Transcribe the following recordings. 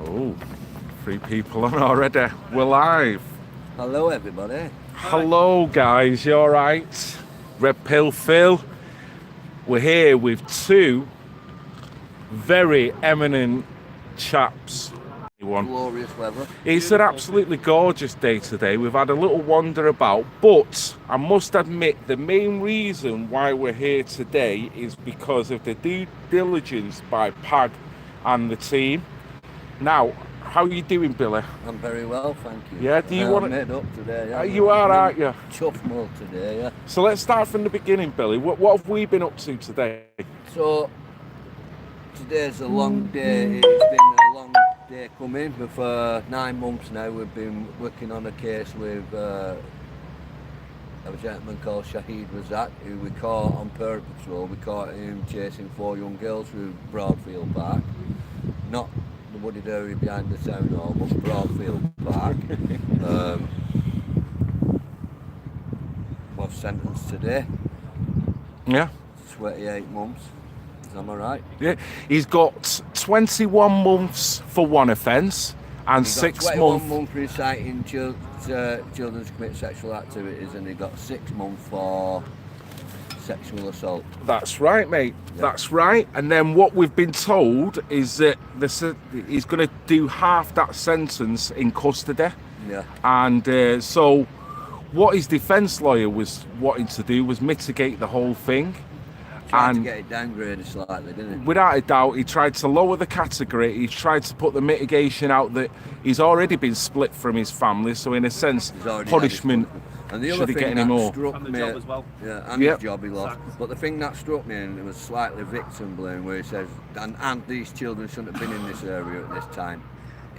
Oh, 3 people on already. We're live. Hello, everybody. Hello, guys. You all right? Red Pill Phil. We're here with 2 very eminent chaps. Glorious weather. It's an absolutely gorgeous day today. We've had a little wander about, but I must admit the main reason why we're here today is because of the due diligence by PAG and the team. Now, how are you doing, Billy? I'm very well, thank you. Yeah, do you want to... made up today, yeah. You are, aren't you? Chuff mode today, yeah. So let's start from the beginning, Billy. What have we been up to today? So, today's a long day. It's been a long day coming. For 9 months now, we've been working on a case with a gentleman called Shahid Razak, who we caught on Perp Patrol. We caught him chasing 4 young girls through Broadfield Park. Not the wooded area behind the town hall, but Broadfield Park. Was sentenced today. Yeah. 28 months. Am I right? Yeah. He's got 21 months for one offence and 6 months. 21 months for inciting children to commit sexual activities, and he got 6 months for sexual assault. That's right, mate. Yeah. That's right. And then what we've been told is that he's going to do half that sentence in custody. Yeah. And so what his defence lawyer was wanting to do was mitigate the whole thing. Tried to get it downgraded slightly, didn't he? Without a doubt, he tried to lower the category. He tried to put the mitigation out that he's already been split from his family. So in a sense, punishment and the should other be thing getting him that more. struck And the me, job as well. Yeah, and Yep. his job he lost. But the thing that struck me, and it was slightly victim blame, where he says, and these children shouldn't have been in this area at this time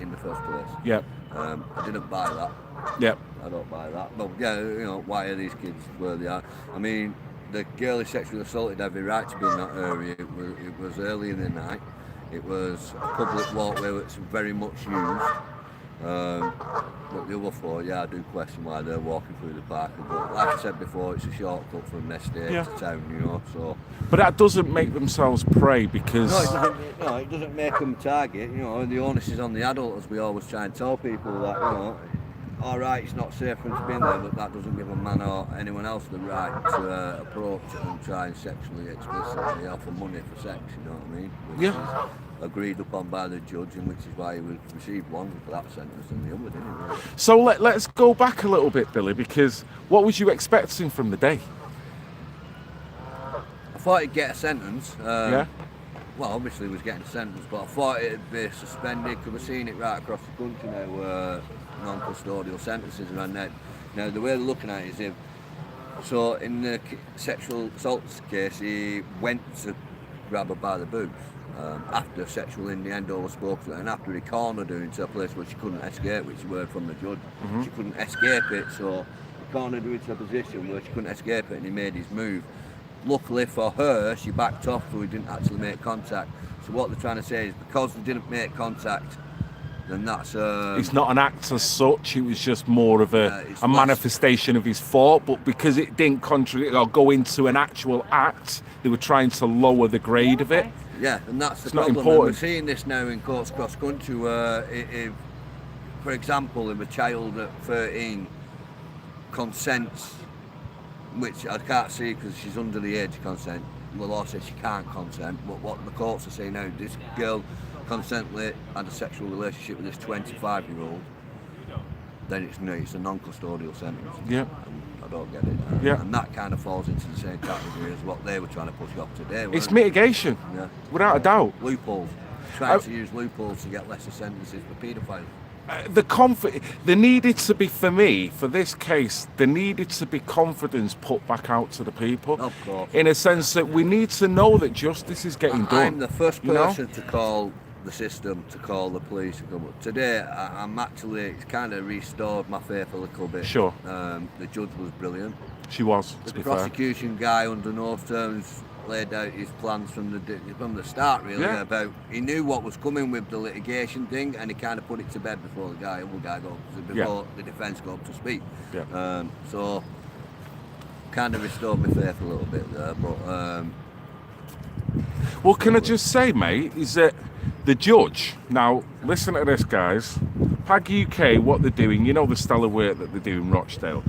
in the first place. Yep. I didn't buy that. Yep. I don't buy that. But yeah, you know, why are these kids where they are? I mean, the girl he sexually assaulted had every right to be in that area. It was early in the night. It was a public walkway which was very much used. But the other 4, yeah, I do question why they're walking through the park. But like I said before, it's a shortcut from their state to town, you know. So. But that doesn't make themselves prey because... No, it doesn't make them target, you know. The onus is on the adult, as we always try and tell people that, you know, all right, it's not safe for them to be in there, but that doesn't give a man or anyone else the right to approach and try and sexually explicitly offer money for sex, you know what I mean? Which is agreed upon by the judge, and which is why he would receive longer for that sentence than the other, didn't he? Really? So let's go back a little bit, Billy, because what was you expecting from the day? I thought he'd get a sentence. Yeah? Well, obviously he was getting a sentence, but I thought it'd be suspended, because we're seeing it right across the country now, non-custodial sentences around that. Now, the way they're looking at it is so in the sexual assault case, he went to grab her by the boobs after sexual innuendo was spoken, and after he cornered her into a place where she couldn't escape, which you heard from the judge. Mm-hmm. She couldn't escape it, so he cornered her into a position where she couldn't escape it, and he made his move. Luckily for her, she backed off, so he didn't actually make contact. So what they're trying to say is, because they didn't make contact, then that's... it's not an act as such, it was just more of a manifestation of his thought, but because it didn't contradict or go into an actual act, they were trying to lower the grade of it. Yeah, and that's the It's not problem. important. And we're seeing this now in courts across country where, if, for example, if a child at 13 consents, which I can't see because she's under the age of consent, the law says she can't consent, but what the courts are saying now, this girl consently had a sexual relationship with this 25-year-old, then it's a non-custodial sentence. Yeah. And I don't get it. Yeah. And that kind of falls into the same category as what they were trying to push off today. It's mitigation, without a doubt. Loopholes. Trying to use loopholes to get lesser sentences for paedophiles. There needed to be, for me, for this case, there needed to be confidence put back out to the people. Of course. In a sense that we need to know that justice is getting done. I'm the first person to call the system, to call the police. Today, I'm actually, it's kind of restored my faith a little bit. Sure. The judge was brilliant. She was, to The be fair. prosecution guy, under no terms, laid out his plans from the start, really. Yeah. About he knew what was coming with the litigation thing, and he kind of put it to bed before the defence got up to speak. Yeah. So kind of restored my faith a little bit there, but well, can I just say, mate, is that The judge, now listen to this, guys. PAG UK, what they're doing, you know the stellar work that they do in Rochdale.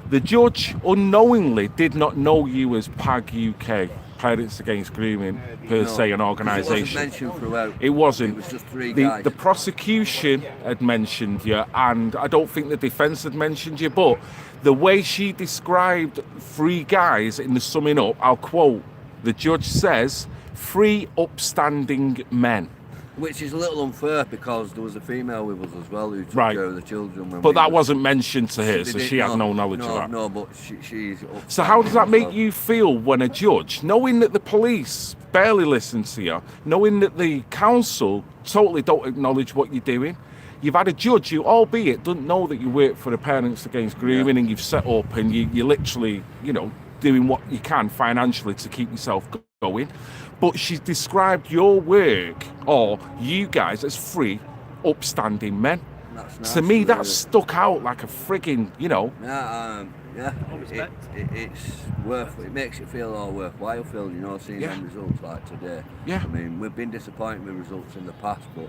The judge unknowingly did not know you as PAG UK, Parents Against Grooming, per se, an organisation. It wasn't mentioned throughout. It wasn't. It was just three guys. The prosecution had mentioned you, and I don't think the defence had mentioned you, but the way she described three guys in the summing up, I'll quote, the judge says, three upstanding men. Which is a little unfair because there was a female with us as well who took Right. care of the children. But that wasn't mentioned to her, so she had no knowledge of that. No, but she's... So how does that make you feel when a judge, knowing that the police barely listen to you, knowing that the council totally don't acknowledge what you're doing, you've had a judge who, albeit, doesn't know that you work for the Parents Against Grooming and you've set up and you're literally, you know, doing what you can financially to keep yourself going, but she's described your work, or you guys, as three upstanding men. That's to me, that stuck out like a frigging, you know. Yeah, it's worth. It makes it feel all worthwhile, Phil. You know, seeing them results like today. Yeah. I mean, we've been disappointed with results in the past, but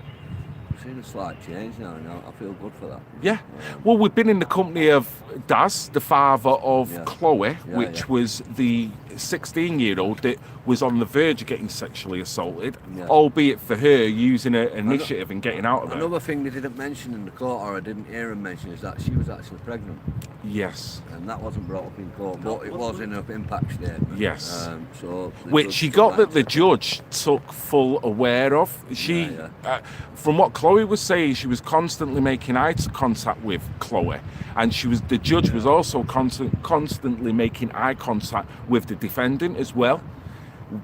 we've seen a slight change now, and I feel good for that. Yeah. Well, we've been in the company of Daz, the father of Chloe, which was the 16-year-old that was on the verge of getting sexually assaulted, albeit for her using her initiative and getting out of it. Another thing they didn't mention in the court, or I didn't hear him mention, is that she was actually pregnant. Yes. And that wasn't brought up in court, but it was in her impact statement. Yes. Which she got that the judge took full aware of. She, from what Chloe was saying, she was constantly making eye contact with Chloe, and the judge was also constantly making eye contact with the defendant as well,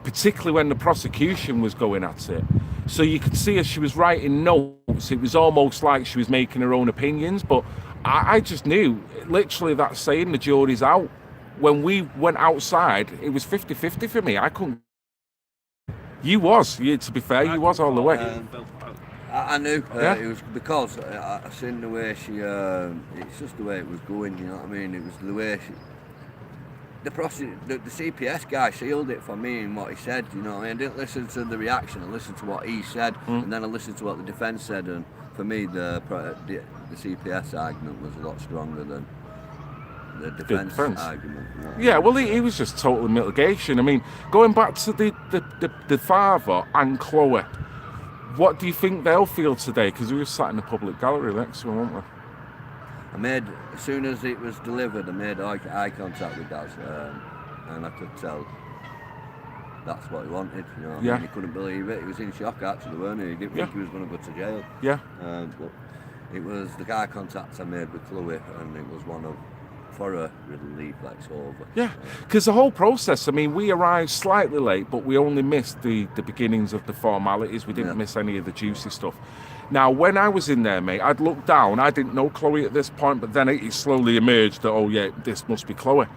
particularly when the prosecution was going at it. So you could see as she was writing notes, it was almost like she was making her own opinions, but I just knew, literally that saying, the jury's out. When we went outside, it was 50-50 for me. I couldn't. To be fair, you was all the way. I knew it was because I seen the way she. It's just the way it was going. You know what I mean? It was the way she. The CPS guy sealed it for me in what he said. You know what I mean? I didn't listen to the reaction. I listened to what he said, and then I listened to what the defence said. And for me, the CPS argument was a lot stronger than the defence argument. You know? Yeah, well, he was just total mitigation. I mean, going back to the father and Chloe, what do you think they'll feel today? Because we were sat in the public gallery next to them, weren't we? As soon as it was delivered, I made eye contact with Daz, and I could tell that's what he wanted. You know, I mean, he couldn't believe it. He was in shock, actually, weren't he? He didn't think he was going to go to jail. Yeah. But it was the eye contact I made with Chloe, and it was one of, for a relief that it's over. Yeah, because the whole process, I mean, we arrived slightly late, but we only missed the beginnings of the formalities. We didn't miss any of the juicy stuff. Now, when I was in there, mate, I'd looked down. I didn't know Chloe at this point, but then it slowly emerged that, oh, yeah, this must be Chloe.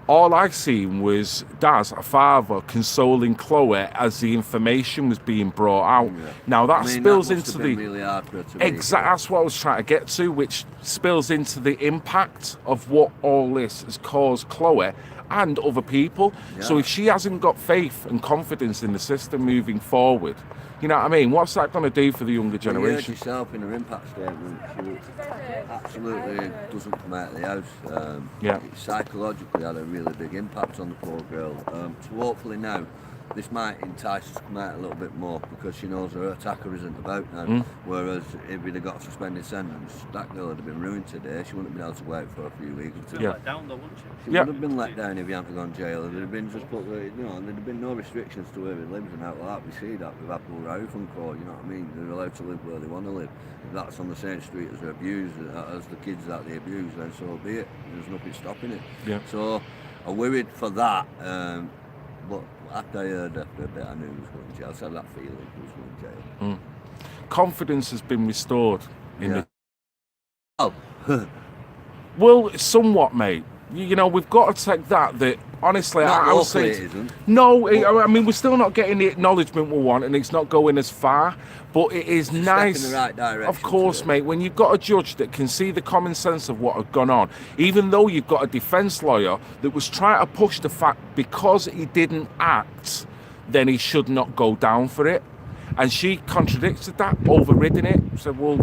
All I seen was Daz, a father, consoling Chloe as the information was being brought out. Yeah. Now, that spills into the... Really hard for it to exactly, that's what I was trying to get to, which spills into the impact of what all this has caused Chloe and other people. Yeah. So if she hasn't got faith and confidence in the system moving forward, you know what I mean? What's that going to do for the younger generation? You heard yourself in her impact statement. She absolutely doesn't come out of the house. It psychologically had a really big impact on the poor girl. So hopefully now, this might entice us to come out a little bit more because she knows her attacker isn't about now. Whereas if we'd have got a suspended sentence, that girl would have been ruined today. She wouldn't have been able to wait for a few weeks. Let down though, wouldn't she? She would have been let down if he hadn't gone to jail. There'd have been there'd have been no restrictions to where he lives and out like that. We see that with Abdul Rauf and Co. You know what I mean? They're allowed to live where they want to live. If that's on the same street as the kids that they abuse, then so be it. There's nothing stopping it. Yeah. So I'm worried for that. But after I heard after a bit, I knew he was going to jail. So I had that feeling he was going to jail. Confidence has been restored in the... Oh. Well, somewhat, mate. You know, we've got to take that honestly, I would say... it isn't. No, I mean, we're still not getting the acknowledgement we want, and it's not going as far, but it is nice. Step in the right direction. Of course, mate, when you've got a judge that can see the common sense of what had gone on, even though you've got a defence lawyer that was trying to push the fact because he didn't act, then he should not go down for it. And she contradicted that, overridden it. Said, well,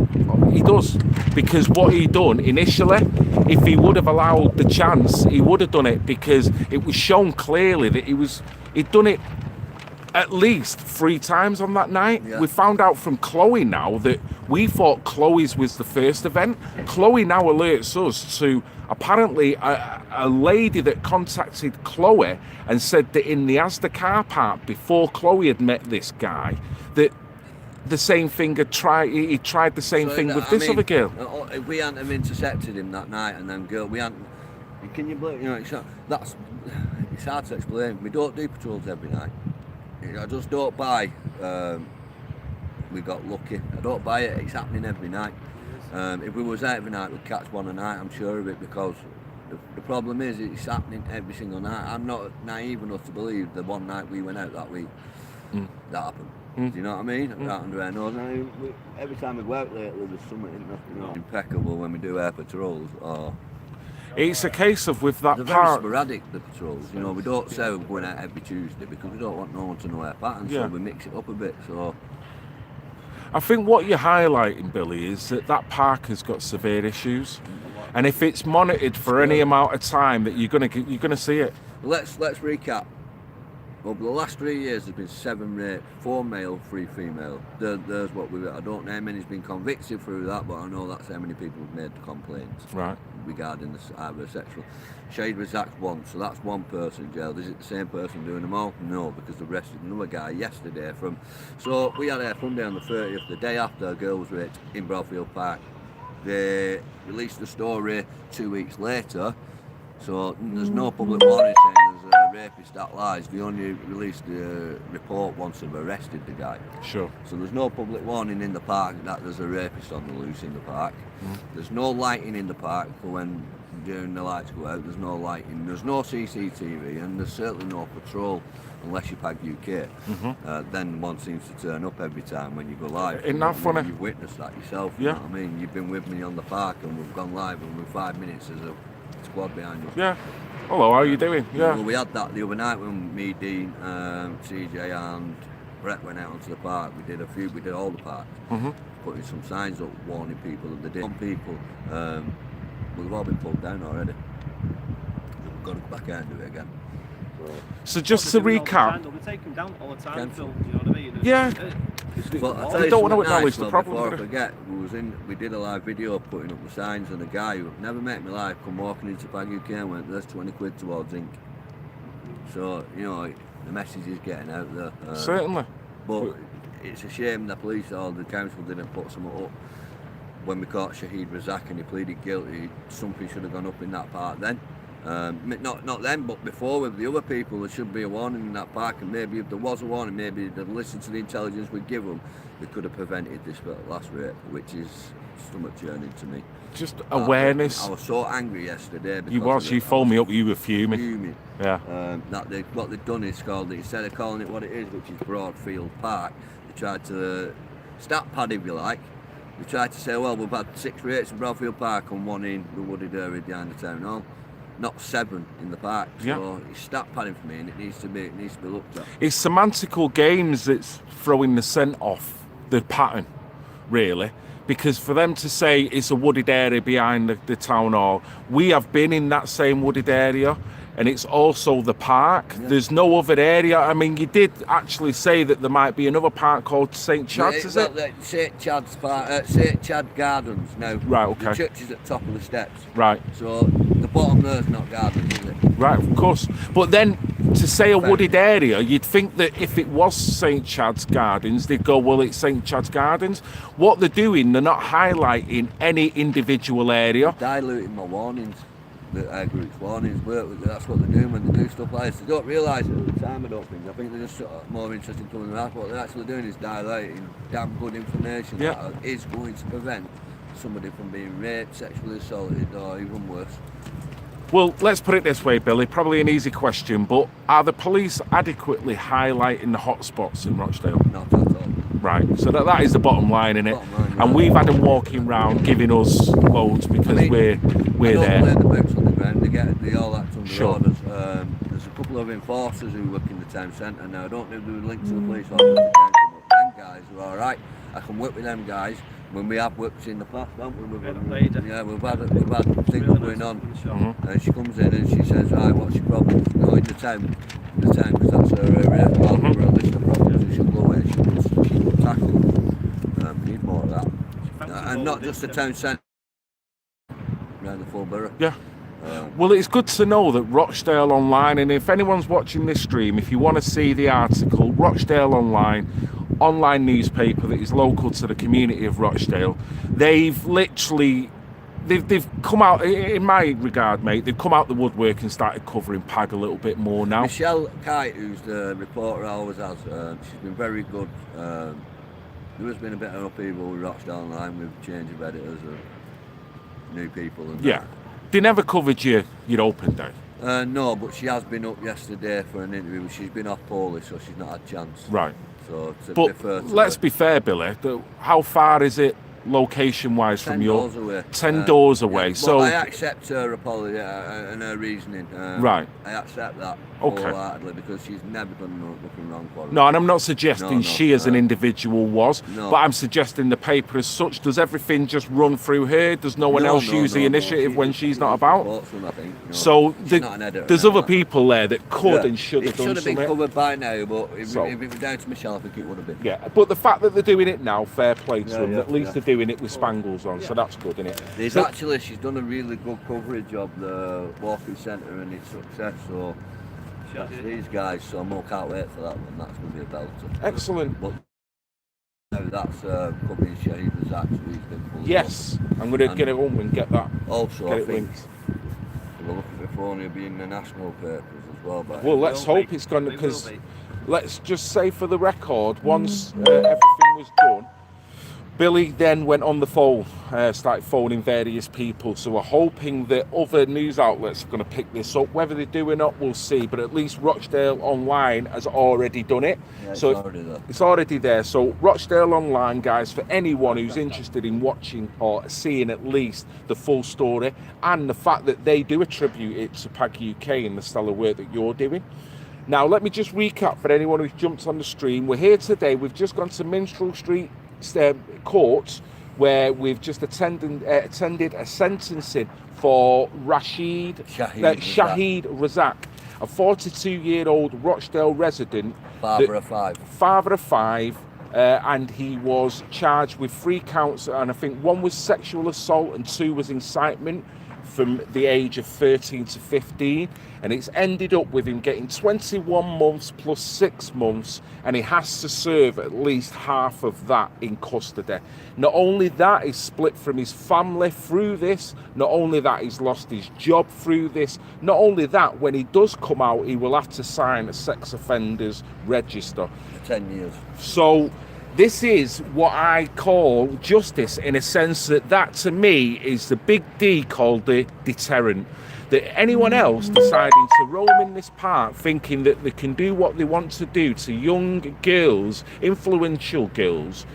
he does. Because what he done initially, if he would have allowed the chance, he would have done it, because it was shown clearly that he'd done it at least 3 times on that night. Yeah. We found out from Chloe now that we thought Chloe's was the first event. Chloe now alerts us to apparently a lady that contacted Chloe and said that in the Asda car park before Chloe had met this guy, that the same thing he tried the same thing with this other girl. If we hadn't have intercepted him that night and then girl, we hadn't. Can you believe? You know, it's hard to explain. We don't do patrols every night. I just don't buy. We got lucky. I don't buy it. It's happening every night. If we was out every night, we'd catch one a night. I'm sure of it, because the problem is it's happening every single night. I'm not naive enough to believe the one night we went out that week that happened. Do you know what I mean? Right under our nose. I mean, every time we go out lately, there's something impeccable when we do air patrols. It's a case of with that they're part. very sporadic, the patrols. You know, we don't say we're going out every Tuesday because we don't want no one to know our patterns. Yeah. So we mix it up a bit. So I think what you're highlighting, Billy, is that park has got severe issues, and if it's monitored for any amount of time, that you're gonna see it. let's recap. Over the last 3 years, there's been 7 rapes, 4 male, 3 female. There's what I don't know how many's been convicted through that, but I know that's how many people have made the complaints. Right. Regarding this either sexual. Shade was Zach once, so that's one person in jail. Is it the same person doing them all? No, because they arrested another guy yesterday from. So we had our fun day on the 30th, the day after a girl was raped in Broadfield Park. They released the story 2 weeks later. So there's no public warning saying there's a rapist that lies. They only released the report once they've arrested the guy. Sure. So there's no public warning in the park that there's a rapist on the loose in the park. There's no lighting in the park for when during the lights go out. There's no lighting. There's no CCTV, and there's certainly no patrol unless you PAG UK. Then one seems to turn up every time when you go live. Isn't that funny? You've witnessed that yourself. Yeah. You know what I mean? You've been with me on the park, and we've gone live, and we're 5 minutes as a squad behind you. Yeah. Hello, how are you doing? Yeah. Well, we had that the other night when me, Dean, CJ and Brett went out onto the park. We did all the parks, putting some signs up warning people that they did. Some people, they've all been pulled down already. We've got to go back out and do it again. So just to recap. We take them down all the time, Phil, do you know what I mean? Yeah. But I They don't want to acknowledge the problem. Before I forget, we did a live video putting up the signs, and a guy who never met in my life come walking into PAG UK and went, "There's 20 quid towards ink." So you know the message is getting out there. Certainly. But it's a shame the police or the council didn't put something up when we caught Shahid Razak and he pleaded guilty. Something should have gone up in that part then. Not then, but before with the other people, there should be a warning in that park, and maybe if there was a warning, maybe they'd listened to the intelligence we'd give them, they could have prevented this last rape, which is stomach churning to me. Just awareness. I was so angry yesterday. You phoned me up, you were fuming. Yeah. What they've done is instead of calling it what it is, which is Broadfield Park, they tried to stat pad, if you like. They tried to say, well, we've had 6 rapes in Broadfield Park and 1 in the wooded area behind the town hall. Not 7 in the park, so it's stat padding for me, and it needs to be looked at. It's semantical games that's throwing the scent off the pattern, really, because for them to say it's a wooded area behind the town hall, we have been in that same wooded area, and it's also the park. Yeah. There's no other area. I mean, you did actually say that there might be another park called St. Chad's, is it? St. Chad's Park, St. Chad Gardens now. Right, okay. The church is at the top of the steps. Right. So the bottom there's not gardens, is it? Right, of course. But then to say a wooded area, you'd think that if it was St. Chad's Gardens, they'd go, well, it's St. Chad's Gardens. What they're doing, they're not highlighting any individual area. Diluting my warnings. Our group's warnings work. That's what they're doing when they do stuff like this. They don't realise it at the time, I don't think. I think they're just more interested in coming around. What they're actually doing is diluting damn good information that is going to prevent somebody from being raped, sexually assaulted, or even worse. Well, let's put it this way, Billy, probably an easy question, but are the police adequately highlighting the hotspots in Rochdale? Not at all. Right, so that is the bottom line, innit? And we've had them walking round giving us loads because we're there. They the boots on the ground, they all act under orders. There's a couple of enforcers who work in the town centre now. I don't know if they were linked to the police or the council, but them guys who are alright. I can work with them guys when we have worked in the past, haven't we? We've had things Really going nice on. in the shop. And she comes in and she says, right, what's your problem? No, in the town, because that's her area. Well, we're a list of problems, and she'll go away and she will tackle them. We need more of that. And not just the town centre, around the full borough. Yeah. Well, it's good to know that Rochdale Online, and if anyone's watching this stream, if you want to see the article, Rochdale online newspaper that is local to the community of Rochdale, they've come out, in my regard, mate, they've come out the woodwork and started covering PAG a little bit more now. Michelle Kite, who's the reporter, always has, she's been very good. There has been a bit of upheaval with Rochdale Online with change of editors and new people and Yeah. They never covered your open day. No, but she has been up yesterday for an interview. She's been off poorly, so she's not had a chance. Right. So to But be fair to let's her, be fair, Billy. How far is it location-wise 10 from your... doors away. 10 doors away. Yeah, so I accept her apology and her reasoning. Right. I accept that Okay. wholeheartedly because she's never done nothing wrong for her. No, and I'm not suggesting she as an individual was, No. but I'm suggesting the paper as such. Does everything just run through her? Does no one else use the initiative when she's not about? Them, I think, So she's not an editor there's now, other that. people there that could and should have It done should have been something. covered by now, but if So- it was down to Michelle, I think it would have been. Yeah, but the fact that they're doing it now, fair play to Yeah, them. yeah, At least yeah. they're doing it with spangles on, so that's good, isn't it? There's So- actually, she's done a really good coverage of the walking centre and its success, so that's these guys, so I can't wait for that one. That's going to be a belter. Excellent. But now that's coming Shahid Razak, so he's been pulled Yes, I'm going to get it home and get that. up. Also, Get I it think linked. we're looking for Phonia being the national papers as well. But Well, let's will hope be. it's going to, It will because be. let's just say for the record, once everything was done, Billy then went on the phone, started phoning various people. So we're hoping that other news outlets are going to pick this up. Whether they do or not, we'll see. But at least Rochdale Online has already done it. yeah, So it's already there. it's already there. So Rochdale Online, guys, for anyone who's interested in watching or seeing at least the full story and the fact that they do attribute it to PAG UK and the stellar work that you're doing. Now, let me just recap for anyone who's jumped on the stream. We're here today. We've just gone to Minstrel Street Court, where we've just attended a sentencing for Shahid Razak, a 42-year-old Rochdale resident, Father of five. and he was charged with 3 counts, and I think 1 was sexual assault and 2 was incitement, from the age of 13 to 15, and it's ended up with him getting 21 months plus 6 months, and he has to serve at least half of that in custody. Not only that, he's split from his family through this. Not only that, he's lost his job through this. Not only that, when he does come out, he will have to sign a sex offenders register. For 10 years. So this is what I call justice, in a sense that to me is the big D called the deterrent. That anyone else deciding to roam in this park thinking that they can do what they want to do to young girls, influential girls,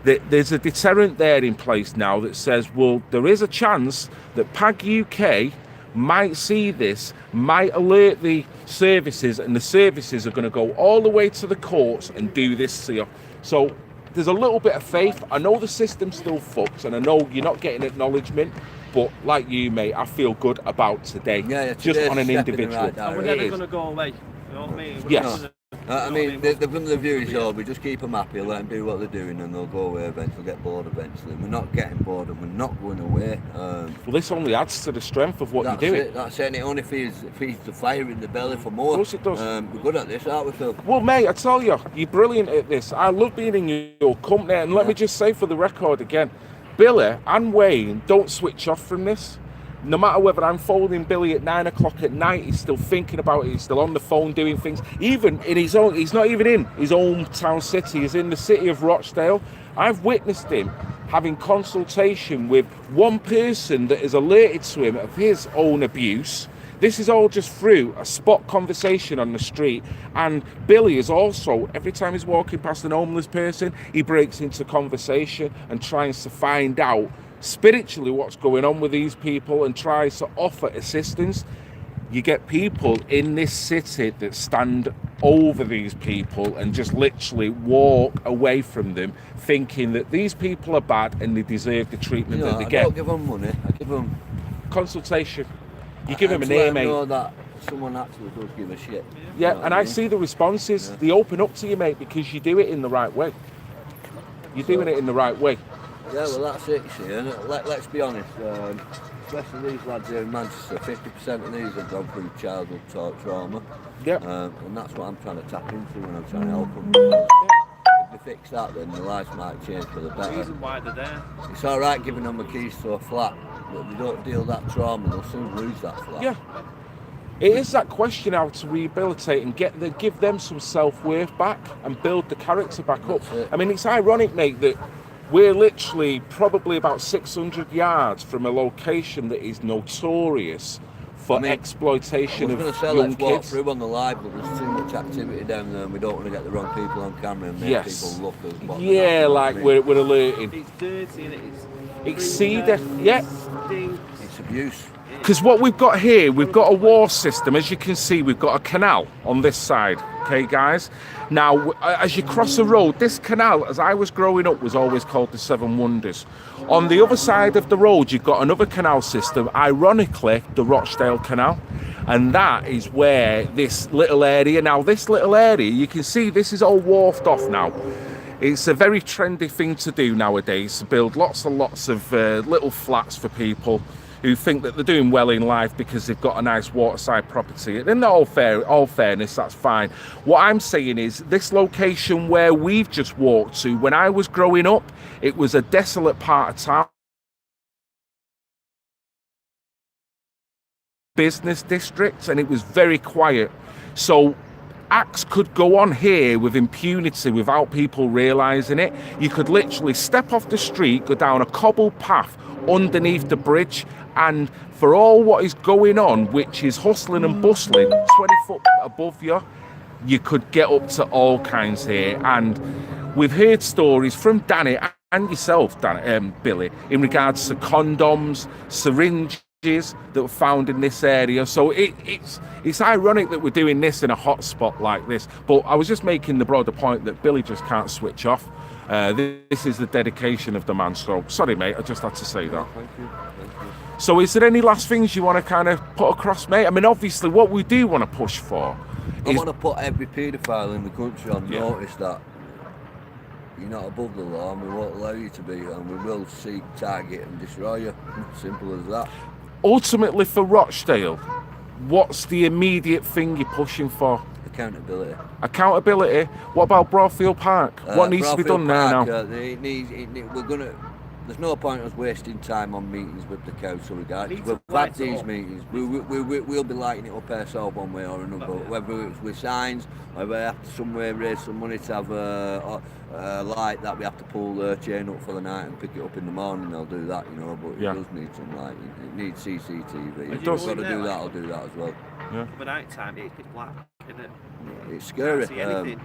that there's a deterrent there in place now that says, well, there is a chance that PAG UK might see this, might alert the services, and the services are going to go all the way to the courts and do this to you. So there's a little bit of faith. I know the system's still fucked, and I know you're not getting acknowledgement, but like you, mate, I feel good about today. Yeah, just on an step in the individual. right And we're It never is. going to go away. You know what I mean? We're Yes. gonna- I mean, they've done the viewing job. We just keep them happy, let them do what they're doing, and they'll go away eventually, get bored eventually. We're not getting bored, and we're not going away. Well, this only adds to the strength of what That's you're doing. it. That's it. And it only feeds the fire in the belly for more. Of course it does. We're good at this, aren't we, Phil? Well, mate, I tell you, you're brilliant at this. I love being in your company. And let me just say for the record again, Billy and Wayne don't switch off from this. No matter whether I'm phoning Billy at 9 o'clock at night, he's still thinking about it. He's still on the phone doing things. Even in his own, he's not even in his hometown city. He's in the city of Rochdale. I've witnessed him having consultation with one person that has alerted to him of his own abuse. This is all just through a spot conversation on the street. And Billy is also, every time he's walking past an homeless person, he breaks into conversation and tries to find out spiritually what's going on with these people and tries to offer assistance. You get people in this city that stand over these people and just literally walk away from them thinking that these people are bad and they deserve the treatment that they I get. don't give them money, I give them Consultation. You give them a to name, let them mate. know that someone actually does give a shit. Yeah, You know what and I see the responses. They open up to you, mate, because you do it in the right way. You're doing it in the right way. Yeah, well, that's it, you see. And let's be honest, especially these lads here in Manchester, 50% of these have gone through childhood trauma. Yep. And that's what I'm trying to tap into when I'm trying to help them. If they fix that, then their lives might change for the The better. reason why they're there. It's all right giving them the keys to a flat, but if they don't deal that trauma, they'll soon lose that flat. Yeah. It is that question how to rehabilitate and give them some self-worth back and build the character back up. That's it. I mean, it's ironic, mate, that we're literally probably about 600 yards from a location that is notorious for exploitation I of was going to say, young let's walk kids. through on the live, but there's too much activity down there and we don't want to get the wrong people on camera and make Yes. people look as what Yeah, they're not, like you know what we're alerting. It's dirty and It's seedy, yeah. I mean? It's abuse. Because what we've got here, we've got a wall system. As you can see, we've got a canal on this side. Okay, guys? Now, as you cross the road, this canal, as I was growing up, was always called the Seven Wonders. On the other side of the road, you've got another canal system, ironically, the Rochdale Canal. And that is where this little area, now this little area, you can see this is all wharfed off now. It's a very trendy thing to do nowadays, to build lots and lots of little flats for people who think that they're doing well in life because they've got a nice waterside property. And in all fairness, that's fine. What I'm saying is, this location where we've just walked to, when I was growing up, it was a desolate part of town. Business district, and it was very quiet. So acts could go on here with impunity without people realising it. You could literally step off the street, go down a cobbled path underneath the bridge, and for all what is going on, which is hustling and bustling 20 foot above you, you could get up to all kinds here. And we've heard stories from Danny and yourself, Billy, in regards to condoms, syringes that were found in this area. So it's ironic that we're doing this in a hot spot like this. But I was just making the broader point that Billy just can't switch off. This is the dedication of the man. So sorry, mate, I just had to say that. Thank you. So is there any last things you want to kind of put across, mate? I mean, obviously what we do want to push for I is... want to put every paedophile in the country on notice that you're not above the law and we won't allow you to be, and we will seek, target and destroy you. Simple as that. Ultimately for Rochdale, what's the immediate thing you're pushing for? Accountability. Accountability? What about Broadfield Park? What needs to be done there now? There's no point us wasting time on meetings with the council regardless. Need We've to had light it these up. meetings. We'll be lighting it up ourselves one way or another. Whether it's with signs, whether we have to somewhere raise some money to have a light that we have to pull the chain up for the night and pick it up in the morning, they'll do that, you know. But it does need some lighting. It needs CCTV. If does. we've got to do that, I'll do that as well. Yeah. But night time, it's pitch black, isn't it? It's scary. Can't see anything,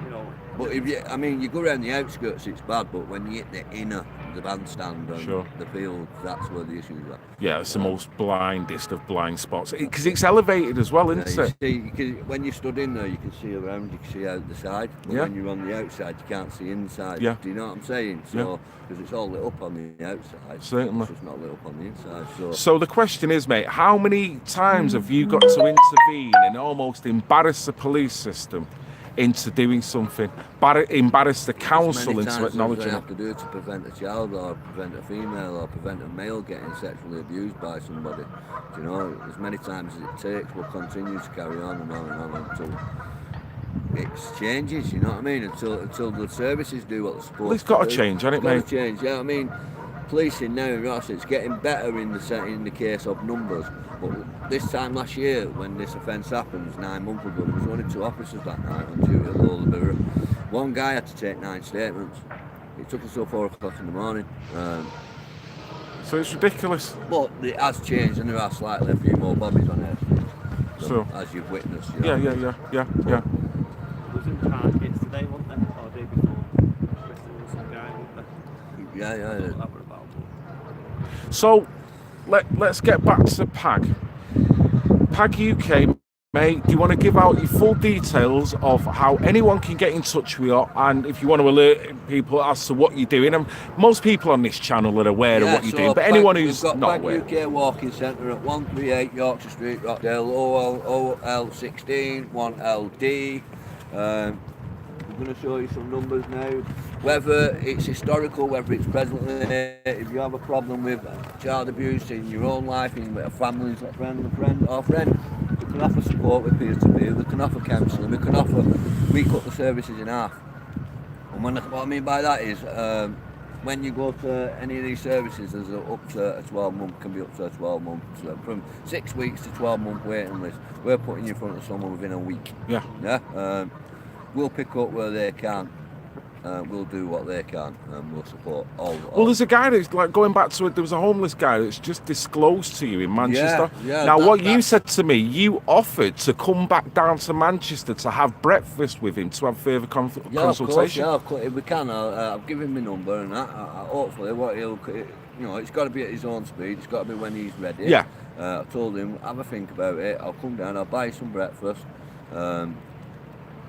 you know. But if you go around the outskirts, it's bad. But when you hit the inner, the bandstand and Sure. the field, that's where the issue is at. Yeah, it's the most blindest of blind spots. Because it's elevated as well, isn't it? You see, when you stood in there, you can see around, you can see out the side. But Yeah. when you're on the outside, you can't see inside. Yeah. Do you know what I'm saying? So, because it's all lit up on the outside. Certainly. It's just not lit up on the inside. So the question is, mate, how many times have you got to intervene and almost embarrass the police system into doing something, embarrass the council into acknowledging you it? have to do to prevent a child or prevent a female or prevent a male getting sexually abused by somebody. You know, as many times as it takes, we'll continue to carry on and on and on until it changes, you know what I mean? Until the services do what they're supposed to do. Well, it's got to change, hasn't it, mate? It's got to change, yeah. I mean, policing now in Ross, it's getting better in the case of numbers. But this time last year, when this offence happened 9 months ago, there was only 2 officers that night on duty at Lola Borough. One guy had to take 9 statements. It took us till 4 o'clock in the morning. So it's ridiculous. But it has changed, and there are slightly a few more bobbies on it. So as you've witnessed. You know. Yeah. There was in park yesterday, wasn't there? Or the day before. There was some guy, wasn't there? Yeah. That were about. So let's get back to PAG. PAG UK Mate, do you want to give out your full details of how anyone can get in touch with you, and if you want to alert people as to what you're doing? And most people on this channel are aware of what you're doing, but anyone who's we've got not PAG aware. UK Walking Centre at 138 Yorkshire Street, Rockdale, OL16 1LD. I'm going to show you some numbers now. Whether it's historical, whether it's presently, if you have a problem with child abuse in your own life, in a family, a friend, we can offer support with peer-to-peer, we can offer counselling, we cut the services in half. And what I mean by that is, when you go to any of these services, there's up to a 12-month, can be up to a 12-month, from 6 weeks to 12-month waiting list. We're putting you in front of someone within a week. Yeah. We'll pick up where they can. We'll do what they can, and we'll support all. Well, there's a guy that's like going back to it. There was a homeless guy that's just disclosed to you in Manchester. Now, what you said to me, you offered to come back down to Manchester to have breakfast with him to have further consultation. Of course, if we can, I've given him my number, and hopefully, it's got to be at his own speed. It's got to be when he's ready. Yeah. I told him, have a think about it. I'll come down. I'll buy you some breakfast.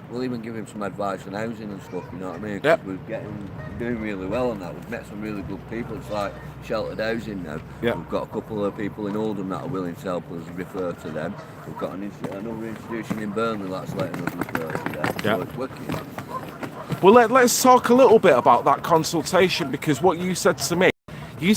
We'll even give him some advice on housing and stuff, you know what I mean? Yep. We're doing really well on that. We've met some really good people. It's like sheltered housing now. Yep. We've got a couple of people in Oldham that are willing to help us refer to them. We've got another institution in Burnley that's letting us refer to them. Yep. So it's working. Well, let's talk a little bit about that consultation, because what you said to me he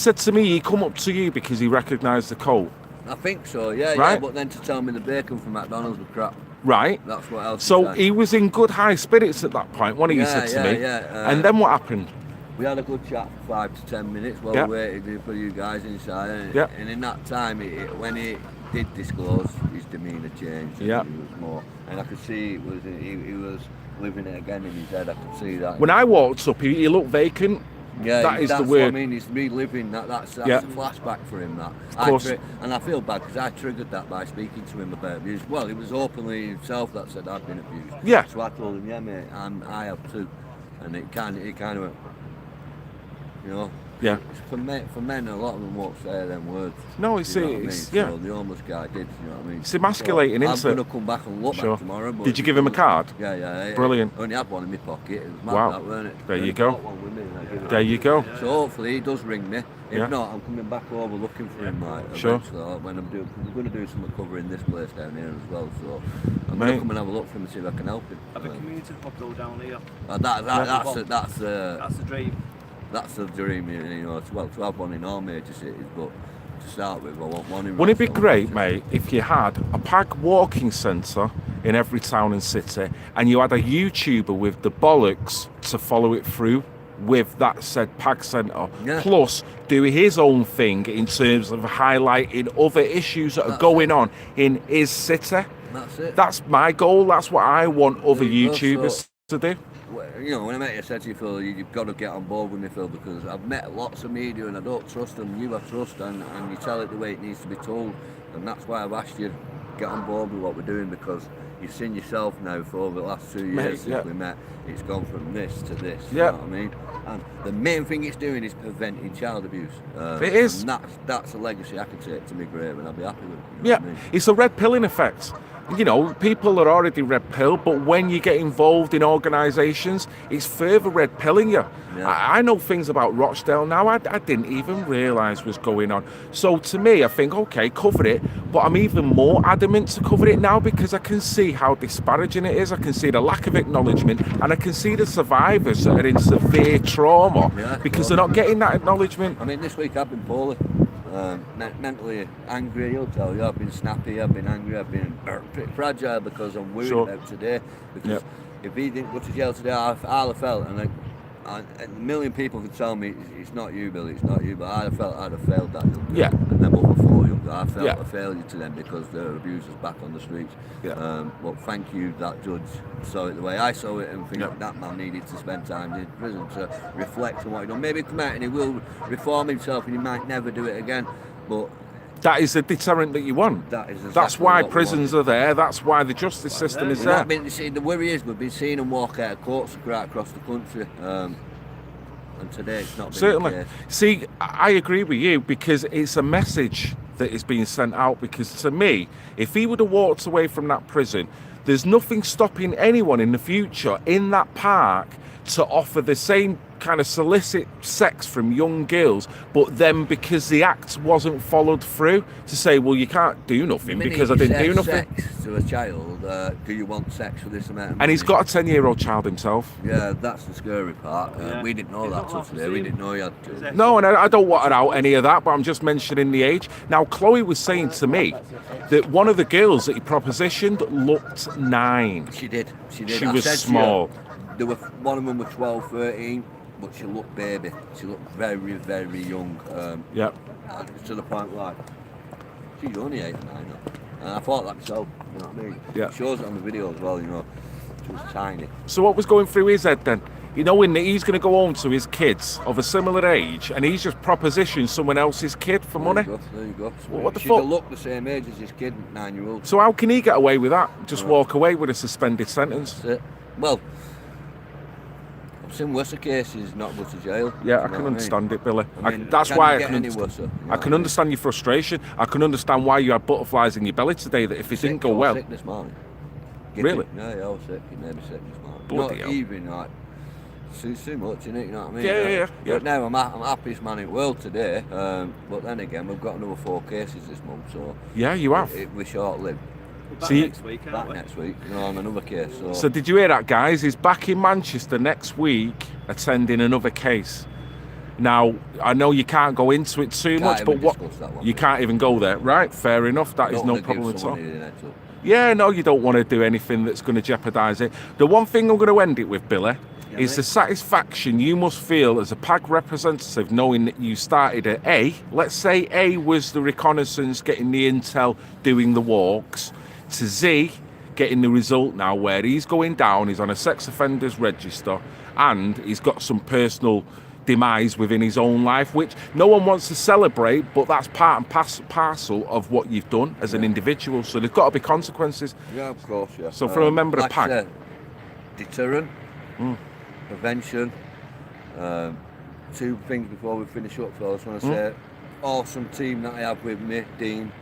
come up to you because he recognised the coat. I think so, yeah, right? Yeah, but then to tell me the bacon from McDonald's was crap. Right. That's what else. So he was in good high spirits at that point, what you said to me. Yeah. And then what happened? We had a good chat for 5 to 10 minutes while we waited for you guys inside. And in that time, when he did disclose, his demeanour changed. Yeah. He was more, and I could see he was living it again in his head. I could see that. When I walked up, he looked vacant. Yeah, that's the word. What I mean, he's reliving that. That's a flashback for him. That. Of course. And I feel bad because I triggered that by speaking to him about abuse. Well, it was openly himself that said I've been abused. Yeah. So I told him, yeah, mate, I have too. And it kind of went, you know. Yeah. For men, a lot of them won't say them words. No, it's you know what I mean? yeah. So the homeless guy did, you know what I mean? It's emasculating, so isn't it? I'm going to come back and look back tomorrow. But did you give him a card? Yeah. Brilliant. I only had one in my pocket. It was mad, wow. that, weren't it? There you go. There you go. So hopefully he does ring me. If not, I'm coming back over looking for him, like, eventually, when we're going to do some covering this place down here as well. So I'm going to come and have a look for him and see if I can help him. Have a community pub go down here. That's the dream. That's the dream, you know. To have one in all major cities, but to start with, I want one in. Wouldn't it be great, mate, if you had a PAG walking centre in every town and city, and you had a YouTuber with the bollocks to follow it through with that said PAG centre, plus do his own thing in terms of highlighting other issues that are going on in his city? That's it. That's my goal. That's what I want other YouTubers to do. You know, when I met you, I said to you, Phil, you've got to get on board with me, Phil, because I've met lots of media and I don't trust them. You I trust, and you tell it the way it needs to be told, and that's why I've asked you to get on board with what we're doing, because you've seen yourself now for over the last 2 years since we met. It's gone from this to this. You know what I mean? And the main thing it's doing is preventing child abuse. It is. And that's a legacy I can take to my grave, and I'll be happy with it. You know what I mean? It's a red pilling effect. You know, people are already red pill, but when you get involved in organisations, it's further red pilling you. I know things about Rochdale now I didn't even realise was going on. So to me, I think, okay, cover it, but I'm even more adamant to cover it now because I can see how disparaging it is. I can see the lack of acknowledgement, and I can see the survivors that are in severe trauma because they're not getting that acknowledgement. I mean, this week I've been poorly. Mentally angry, he'll tell you. I've been snappy, I've been angry, I've been pretty fragile because I'm worried about today. Because if he didn't go to jail today, I'll have felt, and a million people could tell me it's not you, Billy, it's not you, but I'd have felt I'd have failed that young girl. And then what before young girl, I felt a failure to them because there are abusers back on the streets. Well, thank you, that judge saw it the way I saw it, and think that man needed to spend time in prison to reflect on what he done. Maybe come out and he will reform himself and he might never do it again, but that is the deterrent that you want. That's why prisons are there. That's why the justice system is there. The worry is we've been seeing them walk out of courts right across the country, and today it's not been certainly the case. See, I agree with you because it's a message that is being sent out, because to me, if he would have walked away from that prison, there's nothing stopping anyone in the future in that park to offer the same kind of solicit sex from young girls, but then because the act wasn't followed through, to say, well, you can't do nothing because I didn't do nothing. Sex to a child, do you want sex for this amount of money? And he's got a 10-year-old child himself. Yeah, that's the scary part. We didn't know that till today. We didn't know he had to. No, and I don't want out any of that, but I'm just mentioning the age. Now, Chloe was saying to me that one of the girls that he propositioned looked 9. She did. She was small. One of them was 12, 13, but she looked baby. She looked very, very young. Yep. To the point like, she's only 8 or 9 now. And I thought that myself, you know what I mean? Yeah. It shows it on the video as well, you know. She was tiny. So what was going through his head then? You know, when he's going to go home to his kids of a similar age, and he's just propositioned someone else's kid for money? There you go. Well, what the She'd fuck? have looked the same age as his kid, 9-year-old. So how can he get away with that? Just walk away with a suspended sentence? That's it. Well, I've seen worse cases not go to jail. Yeah, I can understand it, Billy. I mean, that's can why you I get any worse, you know I can understand your frustration. I can understand why you had butterflies in your belly today, that if it didn't go well... Sick this morning. Really? Yeah, I was sick. It made me sick this morning. Bloody Not hell. even like too much, innit? You know what I mean? Yeah. But now I'm happiest man in the world today. But then again, we've got another 4 cases this month, so Yeah, you have. we're short-lived. Back See- next week, aren't Back we? next week, you know, on another case. So did you hear that, guys? He's back in Manchester next week attending another case. Now, I know you can't go into it too Can't much, but even what discuss that one. you can't even go there, right? Fair enough. That is Don't no wanna give problem at all. someone an heads up. Yeah, no, you don't want to do anything that's going to jeopardise it. The one thing I'm going to end it with, Billy, is mate. the satisfaction you must feel as a PAG representative knowing that you started at A. Let's say A was the reconnaissance, getting the intel, doing the walks, to Z, getting the result now where he's going down, he's on a sex offenders register, and he's got some personal demise within his own life, which no one wants to celebrate, but that's part and parcel of what you've done as an individual, so there's got to be consequences. Yeah, of course, yeah. So from a member of like I PAG. said, deterrent, prevention, 2 things before we finish up, so I just want to say, awesome team that I have with me, Dean,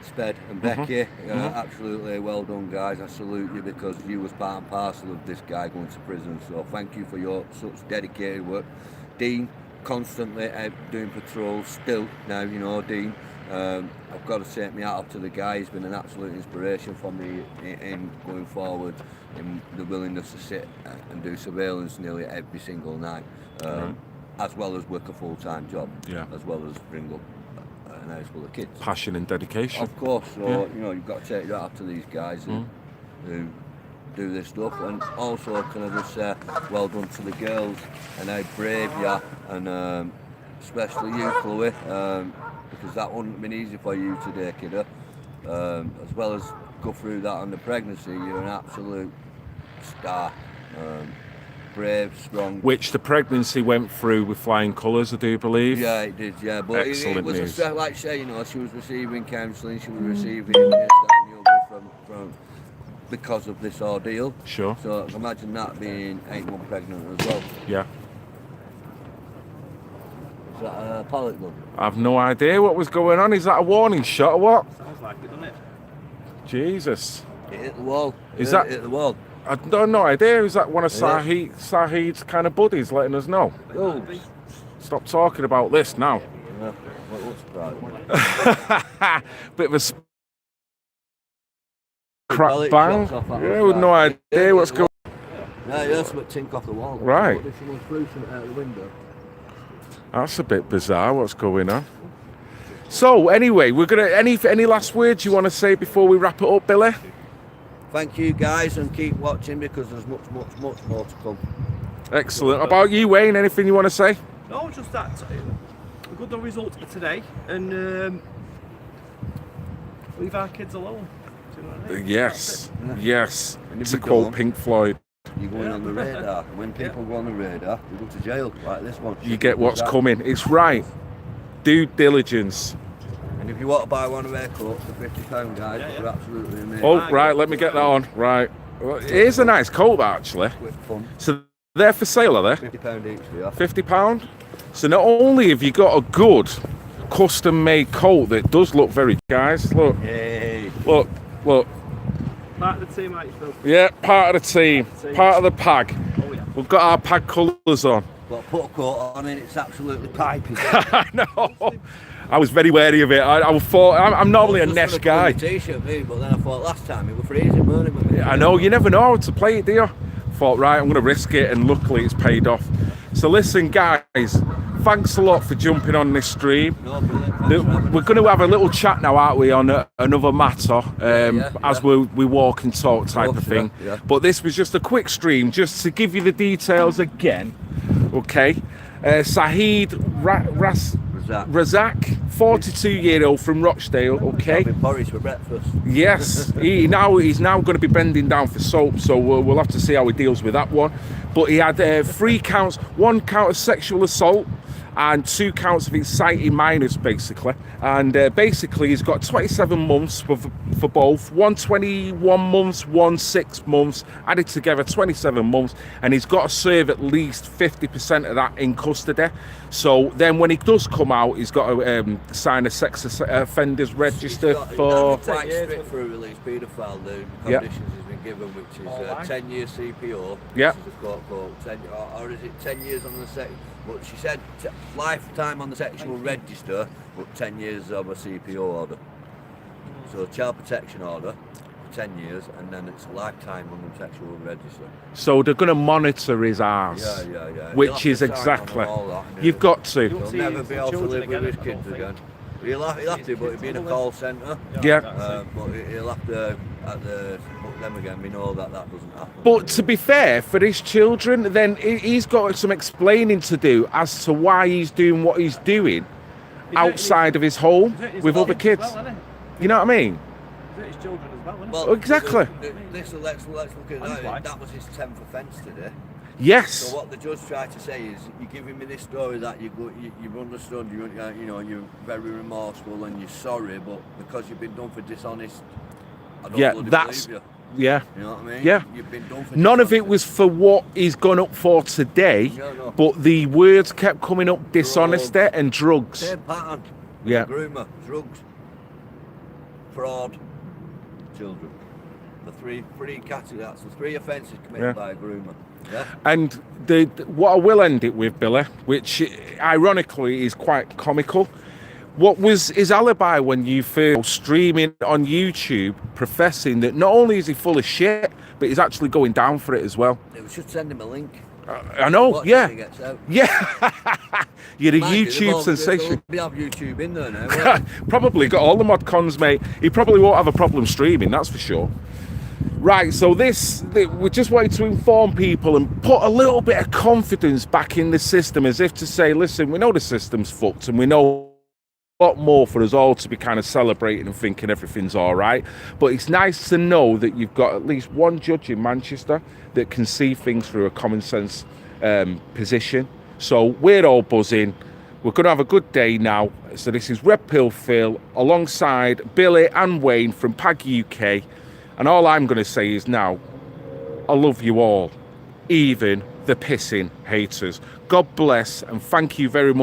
Sped and Becky. Absolutely well done, guys. I salute you because you was part and parcel of this guy going to prison, so thank you for your such dedicated work. Dean, constantly out doing patrols still now, you know, Dean. I've got to take me out up to the guy. He's been an absolute inspiration for me in going forward, in the willingness to sit and do surveillance nearly every single night, as well as work a full-time job, as well as bring up an house full of kids. Passion and dedication. Of course, so you know, you've got to take that up to these guys who do this stuff. And also, can I just say, well done to the girls and how brave you are, and especially you, Chloe, because that wouldn't have been easy for you today, kiddo. As well as go through that on the pregnancy, you're an absolute star. Brave, strong. Which the pregnancy went through with flying colours, I do believe. Yeah, it did, yeah. But Excellent it was news. like say, you know, she was receiving counselling, she was receiving this, that and the other from because of this ordeal. Sure. So imagine that being 8 months pregnant as well. Yeah. Is that a pallet gun? I've no idea what was going on. Is that a warning shot or what? Sounds like it, doesn't it? It Jesus. hit the wall. Is that- It hit the wall. I don't know idea. Is that one of Sahid's kind of buddies letting us know? Oh. Stop talking about this now. Yeah. What's the problem? Bit of a crack Pallet bang. shots off that Yeah, one with no side. idea what's going Yeah, you heard something tink off the wall. Right. But someone threw something out the window. That's a bit bizarre. What's going on? So anyway, we're gonna any last words you want to say before we wrap it up, Billy? Thank you guys, and keep watching because there's much more to come. Excellent. About you, Wayne? Anything you want to say? No, just that. A good result today, and leave our kids alone. Do you know what I mean? Yes. Yes. And if To you quote don't- Pink Floyd, You're going on the radar. When people go on the radar, you go to jail like this one. you get what's coming. It's right. Due diligence. And if you want to buy one of their coats for £50, guys, they're absolutely amazing. Oh, right. Let me get that on. Right. Well, here's a nice coat, actually. Quick fun. So they're for sale, are they? £50 each for you. £50. So not only have you got a good custom-made coat that does look very, guys. Look, Hey. look. Part of the team, mate, Phil. Yeah, part of the team, part of the PAG. Oh, yeah. We've got our PAG colours on. But put a coat on and it's absolutely piping. I know. I was very wary of it. I thought I'm normally a Nesh guy. T-shirt, me, but then I thought last time it was freezing, weren't it? I know, you never know how to play it, do you? Thought, right, I'm going to risk it, and luckily it's paid off. So listen, guys, thanks a lot for jumping on this stream. No, brilliant. We're going to have a little chat now, aren't we, on another matter, as we walk and talk type of thing. Yeah. But this was just a quick stream, just to give you the details again. Okay, Saheed Razak, 42-year-old from Rochdale. Okay. Having porridge for breakfast. Yes, he's now going to be bending down for soap, so we'll have to see how he deals with that one. But he had 3 counts, 1 count of sexual assault and 2 counts of inciting minors, basically. And basically, he's got 27 months for both. 1 21 months, 1 6 months, added together 27 months. And he's got to serve at least 50% of that in custody. So then when he does come out, he's got to sign a sex offenders register for... Quite strict for a released paedophile, the conditions he's been given, which is 10 years CPO. Yeah. This is a court code, or is it 10 years on the sex? But she said lifetime on the sexual register, but 10 years of a CPO order. So child protection order, 10 years, and then it's a lifetime on the sexual register. So they're going to monitor his arse. Yeah. Which is exactly... You've got to. He'll never be able to live with his kids again. He'll have to, but he'll be in a call centre. Yeah. But he'll have to but then again, we know that doesn't happen. But to be fair, for his children, then he's got some explaining to do as to why he's doing what he's doing outside of his home with other kids. You know what I mean? His children as well, isn't it? Well, exactly. Let's look at that. That was his 10th offence today. Yes. So what the judge tried to say is, you're giving me this story that you've understood, you're very remorseful and you're sorry, but because you've been done for dishonest, I don't believe you. Yeah. You know what I mean? Yeah. You've been done for None of it was for what he's gone up for today, No. but the words kept coming up: dishonesty and drugs. Same pattern. Yeah. Groomer, drugs, fraud, children. The three categories. That's the 3 offences committed by a groomer. Yeah. And what I will end it with, Billy, which ironically is quite comical. What was his alibi when you first streaming on YouTube, professing that not only is he full of shit, but he's actually going down for it as well? We should send him a link. I know, Watch yeah. it when he gets out. Yeah. You're a YouTube sensation. We have YouTube in there now. Probably got all the mod cons, mate. He probably won't have a problem streaming, that's for sure. Right, so we just wanted to inform people and put a little bit of confidence back in the system, as if to say, listen, we know the system's fucked and we know a lot more for us all to be kind of celebrating and thinking everything's all right. But it's nice to know that you've got at least one judge in Manchester that can see things through a common sense position. So we're all buzzing. We're going to have a good day now. So this is Red Pill Phil alongside Billy and Wayne from PAG UK. And all I'm going to say is now, I love you all, even the pissing haters. God bless and thank you very much.